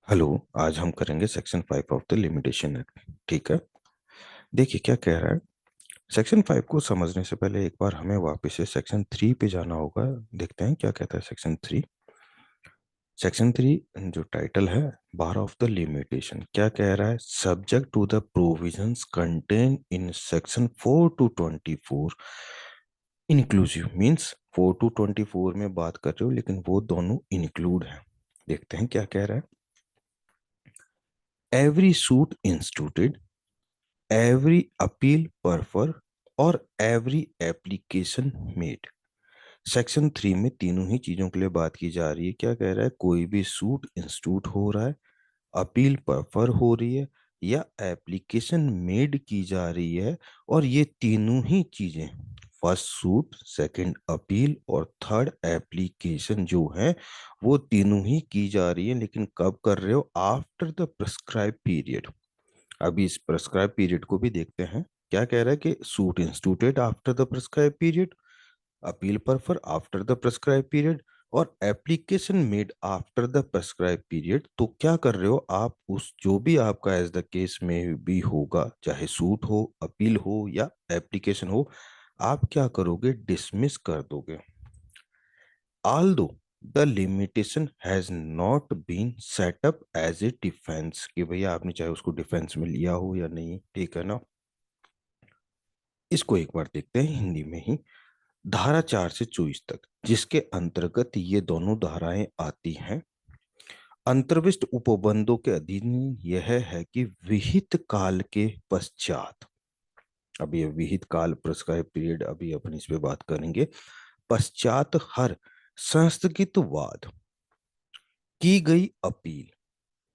Hello. आज हम करेंगे section 5 of the limitation act. ठीक है। देखिए क्या कह रहा है। सेक्शन 5 को समझने से पहले एक बार हमें वापस से सेक्शन 3 पे जाना होगा। देखते हैं क्या कहता है सेक्शन 3। सेक्शन 3 जो टाइटल है बार ऑफ द लिमिटेशन, क्या कह रहा है। Subject to the provisions contain in section 4 to 24 inclusive means 4 to 24 में बात कर रहे हो लेकिन वो दोनों इंक्लूड है। देखते हैं क्या कह रहा है। Every suit instituted, every appeal prefer और एवरी एप्लीकेशन मेड। सेक्शन 3 में तीनों ही चीजों के लिए बात की जा रही है। क्या कह रहा है, कोई भी सूट इंस्टीट्यूट हो रहा है, अपील परफर हो रही है या एप्लीकेशन मेड की जा रही है, और ये तीनों ही चीजें फर्स्ट सूट, सेकंड अपील और थर्ड एप्लीकेशन जो है वो तीनों ही की जा रही है, लेकिन कब कर रहे हो, आफ्टर द प्रिस्क्राइब पीरियड। अभी इस प्रेस्क्राइब पीरियड को भी देखते हैं। क्या कह रहा है कि suit instituted after the prescribed period, appeal पर आफ्टर द प्रेस्क्राइब पीरियड और application made after the prescribed period. तो क्या कर रहे हो आप, उस जो भी आपका एज द केस में भी होगा, चाहे सूट हो, अपील हो या एप्लीकेशन हो, आप क्या करोगे, डिसमिस कर दोगे। Although the limitation has not been set up as a defence, कि भैया आपने चाहे उसको डिफेंस में लिया हो या नहीं, ठीक है ना। इसको एक बार देखते हैं हिंदी में ही। धारा 4 से 24 तक जिसके अंतर्गत ये दोनों धाराएं आती हैं, अंतर्विष्ट उपबंधों के अधीन यह है कि विहित काल के पश्चात, अभी ये विहित काल प्रिस्क्राइब पीरियड अभी अपन इस पे बात करेंगे, पश्चात हर संस्थगित वाद, की गई अपील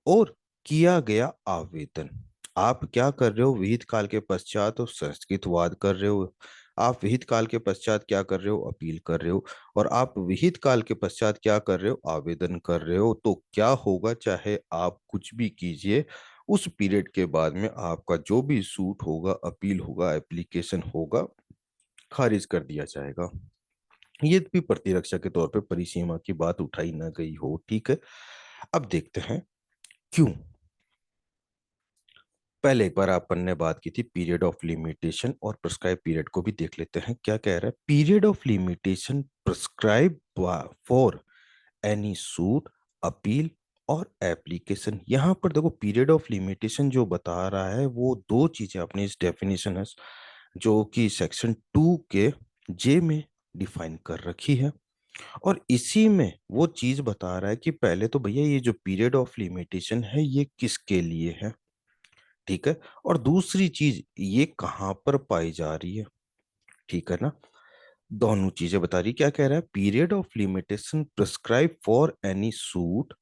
और किया गया आवेदन। आप क्या कर रहे हो, विहित काल के पश्चात और संस्कृत वाद कर रहे हो। आप विहित काल के पश्चात क्या कर रहे हो, अपील कर रहे हो। और आप विहित काल के पश्चात क्या कर रहे हो, आवेदन कर रहे हो। तो क्या होगा, चाहे आप कुछ भी कीजिए, उस पीरियड के बाद में आपका जो भी सूट होगा, अपील होगा, एप्लीकेशन होगा, खारिज कर दिया जाएगा। ये भी प्रतिरक्षा के तौर पे परिसीमा की बात उठाई ना गई हो, ठीक है। अब देखते हैं क्यों। पहले एक बार अपन ने बात की थी पीरियड ऑफ लिमिटेशन, और प्रिस्क्राइब पीरियड को भी देख लेते हैं। क्या कह रहा है, period of limitation prescribe for any suit, appeal और एप्लीकेशन। यहां पर देखो, पीरियड ऑफ लिमिटेशन जो बता रहा है वो दो चीजें अपनी इस डेफिनेशन है जो कि सेक्शन 2 के जे में डिफाइन कर रखी है। और इसी में वो चीज बता रहा है कि पहले तो भैया ये जो पीरियड ऑफ लिमिटेशन है ये किसके लिए है, ठीक है। और दूसरी चीज ये कहां पर पाई जा रही है, ठीक है ना। दोनों चीजें बता रही। क्या कह रहा है, period of limitation prescribe for any suit,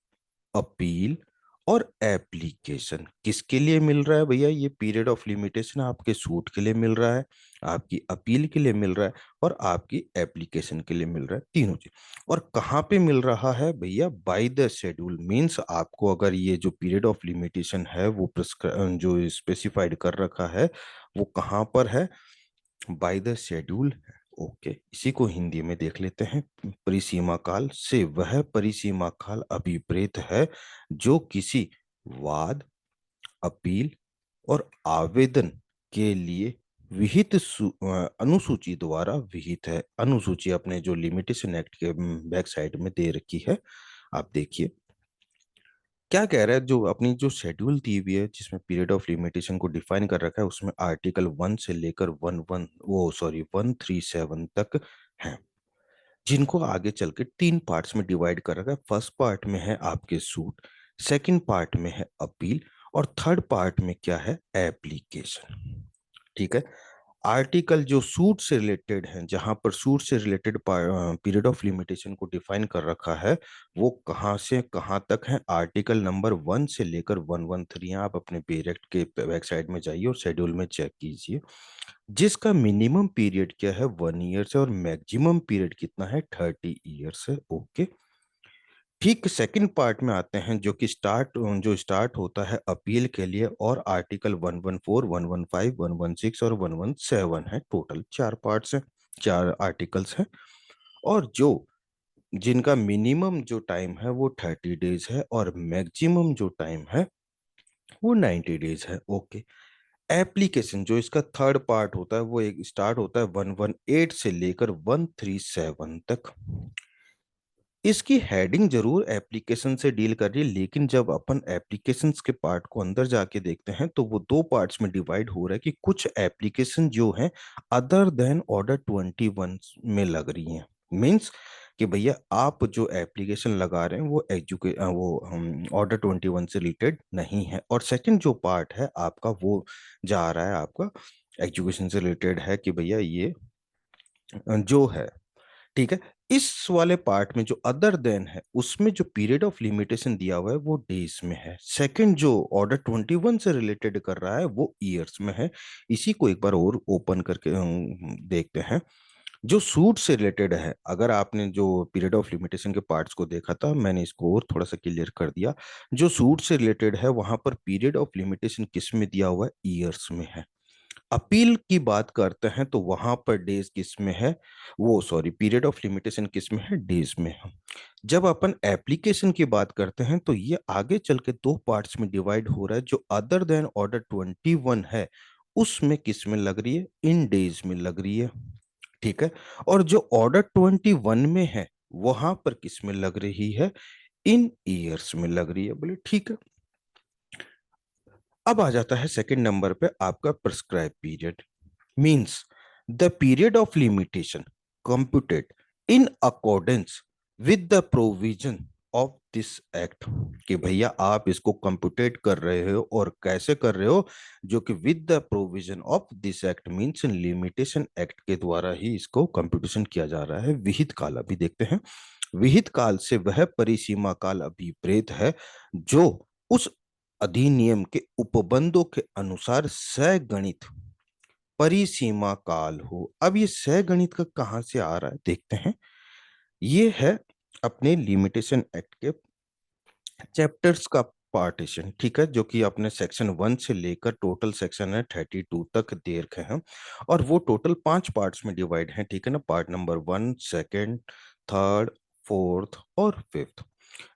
appeal और एप्लीकेशन। किसके लिए मिल रहा है भैया, ये पीरियड ऑफ लिमिटेशन आपके सूट के लिए मिल रहा है, आपकी अपील के लिए मिल रहा है और आपकी एप्लीकेशन के लिए मिल रहा है, तीनों चीज। और कहाँ पे मिल रहा है भैया, बाय द शेड्यूल मींस आपको अगर ये जो पीरियड ऑफ लिमिटेशन है वो जो स्पेसिफाइड कर रखा है वो कहाँ पर है, बाय द शेड्यूल। ओके, इसी को हिंदी में देख लेते हैं। परिसीमा काल से वह परिसीमा काल अभिप्रेत है जो किसी वाद, अपील और आवेदन के लिए विहित अनुसूची द्वारा विहित है। अनुसूची अपने जो लिमिटेशन एक्ट के बैक साइड में दे रखी है, आप देखिए क्या कह रहा है। जो अपनी जो शेड्यूल दी हुई है जिसमें पीरियड ऑफ लिमिटेशन को डिफाइन कर रखा है, उसमें आर्टिकल 1 से लेकर 137 तक है, जिनको आगे चल के तीन पार्ट्स में डिवाइड कर रखा है। फर्स्ट पार्ट में है आपके सूट, सेकंड पार्ट में है अपील और थर्ड पार्ट में क्या है, एप्लीकेशन, ठीक है। आर्टिकल जो सूट से रिलेटेड है, जहां पर सूट से रिलेटेड पीरियड ऑफ लिमिटेशन को डिफाइन कर रखा है, वो कहां से कहां तक है, आर्टिकल नंबर 1 से लेकर 113। आप अपने पेरेक्ट के वेबसाइट में जाइए और शेड्यूल में चेक कीजिए, जिसका मिनिमम पीरियड क्या है, 1 ईयर से, और मैक्सिमम पीरियड कितना है, 30 ईयर्स है। ओके, ठीक सेकंड पार्ट में आते हैं जो स्टार्ट होता है अपील के लिए, और आर्टिकल 114, 115, 116 और 117 है। टोटल चार पार्ट्स हैं, चार आर्टिकल्स हैं। और जो जिनका मिनिमम जो टाइम है वो 30 डेज है और मैक्सिमम जो टाइम है वो 90 डेज है। ओके। एप्लीकेशन जो इसका थर्ड पार्ट होता है वो एक स्टार्ट होता है 118 से लेकर 137 तक। इसकी हेडिंग जरूर एप्लीकेशन से डील कर रही है, लेकिन जब अपन एप्लीकेशंस के पार्ट को अंदर जाके देखते हैं तो वो दो पार्ट्स में डिवाइड हो रहा है कि कुछ एप्लीकेशन जो हैं अदर देन ऑर्डर 21 में लग रही हैं। मींस कि भैया आप जो एप्लीकेशन लगा रहे हैं वो ऑर्डर 21 से रिलेटेड नहीं है। और सेकंड जो पार्ट है आपका वो जा रहा है आपका एजुकेशन से रिलेटेड है कि भैया ये जो है, ठीक है। इस वाले पार्ट में जो अदर देन है उसमें जो पीरियड ऑफ लिमिटेशन दिया हुआ है वो डेज में है। सेकंड जो ऑर्डर 21 से रिलेटेड कर रहा है वो ईयर्स में है। इसी को एक बार और ओपन करके देखते हैं। जो सूट से रिलेटेड है, अगर आपने जो पीरियड ऑफ लिमिटेशन के पार्ट्स को देखा था, मैंने इसको और थोड़ा सा क्लियर कर दिया। जो सूट से रिलेटेड है वहां पर पीरियड ऑफ लिमिटेशन किस में दिया हुआ है, ईयर्स में है। अपील की बात करते हैं तो वहां पर डेज किस में है, वो सॉरी पीरियड ऑफ लिमिटेशन किस में है, डेज में है। जब अपन एप्लीकेशन की बात करते हैं तो ये आगे चल के दो पार्ट्स में डिवाइड हो रहा है। जो अदर देन ऑर्डर 21 है उसमें किस में लग रही है, इन डेज में लग रही है, ठीक है। और जो ऑर्डर 21 में है वहां पर किस में लग रही है, इन ईयर्स में लग रही है। बोले ठीक है। अब आ जाता है सेकंड नंबर पे आपका prescribe period. Means the period of limitation computed in accordance with the provision of this act। कि भैया आप इसको कंप्यूटेट कर रहे हो और कैसे कर रहे हो, जो कि with the provision of this act means limitation act के द्वारा ही इसको कंप्यूटेशन किया जा रहा है। विहित काल अभी देखते हैं। विहित काल से वह परिसीमा काल अभिप्रेत है जो उस अधिनियम के उपबंधों के अनुसार सगणित परिसीमा काल हो। अब ये सगणित का कहां से आ रहा है देखते हैं। ये है अपने लिमिटेशन एक्ट के चैप्टर्स का पार्टीशन, ठीक है, जो कि अपने सेक्शन 1 से लेकर टोटल सेक्शन है 32 तक दे रखे हैं। और वो टोटल 5 पार्ट्स में डिवाइड हैं, ठीक है ना। Part number 1, second, third, fourth और फिफ्थ।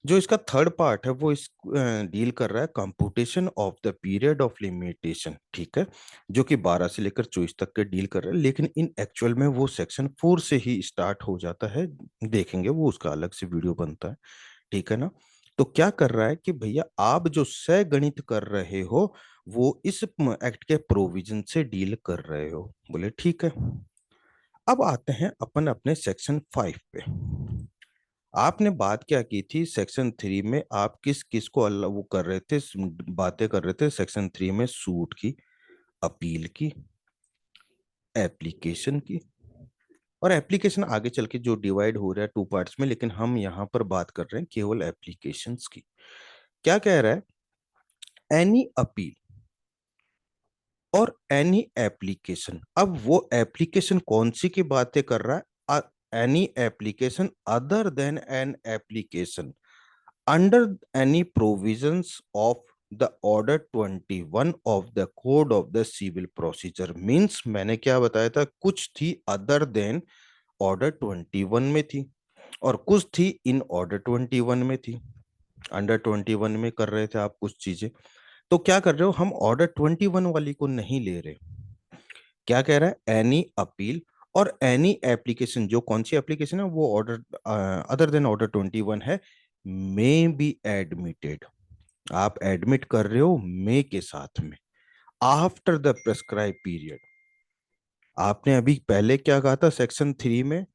जो इसका थर्ड पार्ट है वो इस डील कर रहा है computation of the period of limitation, ठीक है, जो कि 12 से लेकर 24 तक के डील कर रहा है। लेकिन इन एक्चुअल में वो सेक्शन 4 से ही स्टार्ट हो जाता है। देखेंगे वो उसका अलग से वीडियो बनता है, ठीक है ना। तो क्या कर रहा है कि भैया आप जो सगणित कर रहे हो वो इस एक्ट के प्रोविजन से डील कर रहे हो। बोले ठीक है। अब आते हैं अपन अपने सेक्शन 5 पे। आपने बात क्या की थी सेक्शन 3 में, आप किस किस को अल्लाह वो कर रहे थे, बातें कर रहे थे सेक्शन 3 में, सूट की, अपील की, एप्लीकेशन की। और एप्लीकेशन आगे चल के जो डिवाइड हो रहा है टू पार्ट्स में, लेकिन हम यहाँ पर बात कर रहे हैं केवल एप्लीकेशंस की। क्या कह रहा है, एनी अपील और एनी एप्लीकेशन। अब वो एप्लीकेशन कौन सी की बातें कर रहा है, any application other than an application under any provisions of the order 21 of the code of the civil procedure। Means मैंने क्या बताया था, कुछ थी अदर देन ऑर्डर 21 में थी और कुछ थी इन ऑर्डर 21 में थी। अंडर 21 में कर रहे थे आप कुछ चीजें, तो क्या कर रहे हो, हम ऑर्डर 21 वाली को नहीं ले रहे। क्या कह रहा है, एनी अपील और एनी एप्लीकेशन, जो कौन सी एप्लीकेशन है वो ऑर्डर अदर देन ऑर्डर 21 है, मे बी एडमिटेड। आप एडमिट कर रहे हो मे के साथ में, आफ्टर द प्रेस्क्राइब पीरियड। आपने अभी पहले क्या कहा था सेक्शन 3 में,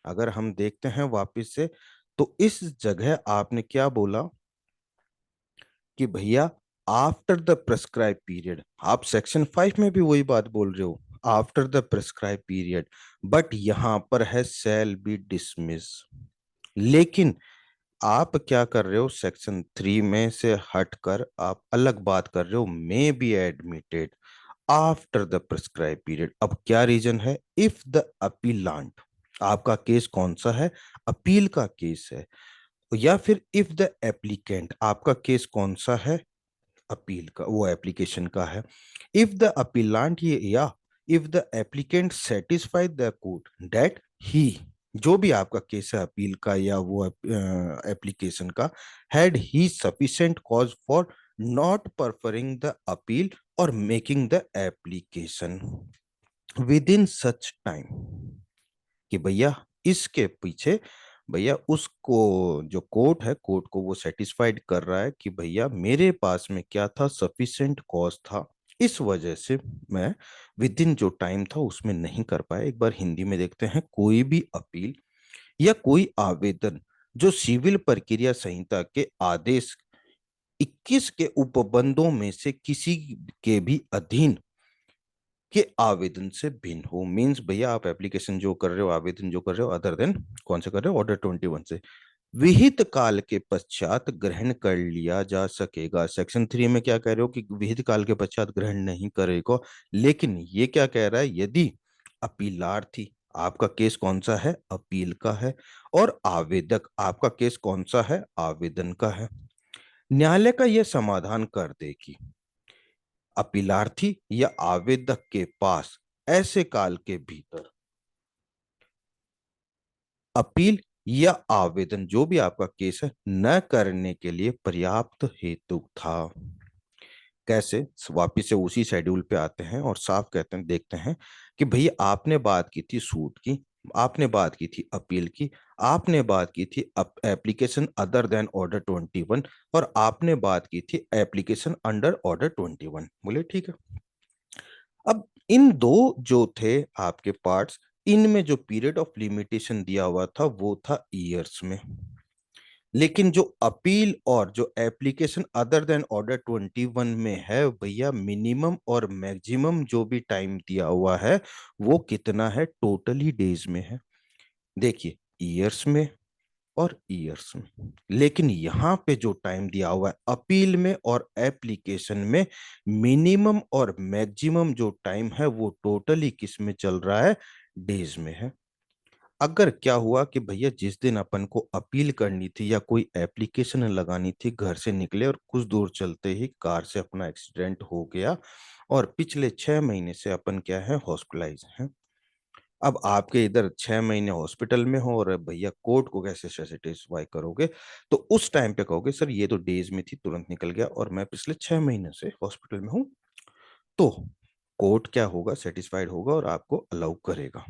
अगर हम देखते हैं वापस से, तो इस जगह आपने क्या बोला कि भैया आफ्टर द प्रेस्क्राइब पीरियड। आप सेक्शन 5 में भी वही बात बोल रहे हो, after the prescribed period, but यहां पर है सेल बी डिसमिस। लेकिन आप क्या कर रहे हो, सेक्शन 3 में से हटकर आप अलग बात कर रहे हो, may be admitted after the prescribe period. अब क्या रीजन है, इफ द अपीलांट, आपका केस कौन सा है, अपील का केस है, या फिर इफ द एप्लीकेंट, आपका केस कौन सा है, अपील का, वो एप्लीकेशन का है। इफ द अपीलांट, ये या if the applicant satisfied the court that he जो भी आपका केस है अपील का या वो एप्लीकेशन का, had he sufficient cause for not preferring the appeal और making the application within such time, कि भैया इसके पीछे भैया उसको जो कोर्ट है, कोर्ट को वो सेटिस्फाइड कर रहा है कि भैया मेरे पास में क्या था, सफिशिएंट कॉज था, इस वजह से मैं विद इन जो टाइम था उसमें नहीं कर पाया। एक बार हिंदी में देखते हैं, कोई भी अपील या कोई आवेदन जो सिविल प्रक्रिया संहिता के आदेश 21 के उपबंधों में से किसी के भी अधीन के आवेदन से भिन्न हो, मींस भैया आप एप्लीकेशन जो कर रहे हो, आवेदन जो कर रहे हो, अदर देन कौन से कर रहे हो, ऑर्डर 21 से विहित काल के पश्चात ग्रहण कर लिया जा सकेगा। सेक्शन 3 में क्या कह रहे हो कि विहित काल के पश्चात ग्रहण नहीं करेगा, लेकिन ये क्या कह रहा है, यदि अपीलार्थी, आपका केस कौन सा है, अपील का है, और आवेदक आपका केस कौन सा है, आवेदन का है, न्यायालय का यह समाधान कर दे कि अपीलार्थी या आवेदक के पास ऐसे काल के भीतर अपील या आवेदन जो भी आपका केस है न करने के लिए पर्याप्त हेतु था। कैसे, वापिस से उसी शेड्यूल पे आते हैं और साफ कहते हैं, देखते हैं कि भैया आपने बात की थी सूट की, आपने बात की थी अपील की, आपने बात की थी एप्लीकेशन अदर देन ऑर्डर 21, और आपने बात की थी एप्लीकेशन अंडर ऑर्डर 21। बोले ठीक है। अब इन दो जो थे आपके पार्ट्स, इनमें जो पीरियड ऑफ लिमिटेशन दिया हुआ था वो था ईयर्स में, लेकिन जो अपील और जो एप्लीकेशन अदर देन ऑर्डर 21 में है भैया, मिनिमम और मैक्सिमम जो भी टाइम दिया हुआ है वो कितना है, टोटली डेज में है। देखिए, ईयर्स में और ईयर्स में, लेकिन यहाँ पे जो टाइम दिया हुआ है अपील में और एप्लीकेशन में, मिनिमम और मैक्सिमम जो टाइम है वो टोटली किस में चल रहा है, डेज में है। अगर क्या हुआ कि भैया जिस दिन अपन को अपील करनी थी या कोई एप्लीकेशन लगानी थी, घर से निकले और कुछ दूर चलते ही कार से अपना एक्सीडेंट हो गया और पिछले 6 महीने से अपन क्या है, हॉस्पिटलाइज हैं। अब आपके इधर 6 महीने हॉस्पिटल में हो और भैया कोर्ट को कैसे सेटिस्फाई करोगे, तो उस टाइम पे कहोगे सर ये तो डेज में थी, तुरंत निकल गया और मैं पिछले 6 महीने से हॉस्पिटल में हूँ, तो कोर्ट क्या होगा, सेटिस्फाइड होगा और आपको अलाउ करेगा।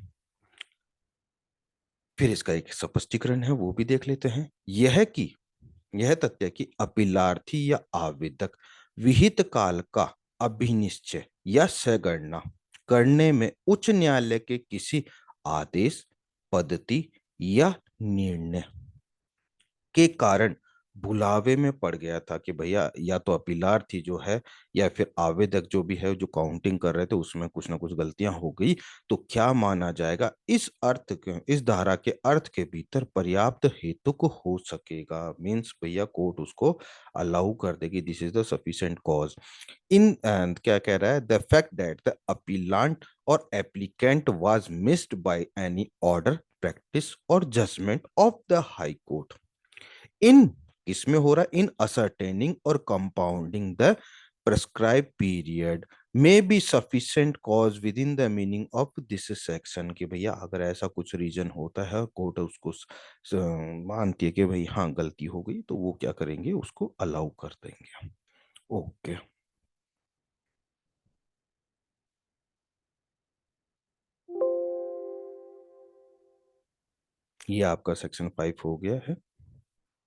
फिर इसका एक स्पष्टीकरण है वो भी देख लेते हैं। यह तथ्य कि अपीलार्थी या आवेदक विहित काल का अभिनिश्चय या सगणना करने में उच्च न्यायालय के किसी आदेश, पद्धति या निर्णय के कारण भुलावे में पड़ गया था, कि भैया या तो अपीलार्थी जो है या फिर आवेदक जो भी है, जो काउंटिंग कर रहे थे उसमें कुछ ना कुछ गलतियां हो गई, तो क्या माना जाएगा, इस अर्थ के, इस धारा के अर्थ के भीतर पर्याप्त हेतु को हो सकेगा, मींस भैया कोर्ट उसको अलाउ कर देगी, this is the sufficient cause in, and क्या कह रहा है, the fact that the appellant और applicant was missed by any order, practice और judgment of the high court in, इसमें हो रहा है इन असरटेनिंग और कंपाउंडिंग द प्रेस्क्राइब पीरियड में be sufficient cause within the meaning of this section, कि भैया अगर ऐसा कुछ रीजन होता है, कोर्ट उसको मानती है कि भाई हाँ गलती हो गई, तो वो क्या करेंगे, उसको अलाउ कर देंगे। ओके, ये आपका सेक्शन 5 हो गया है।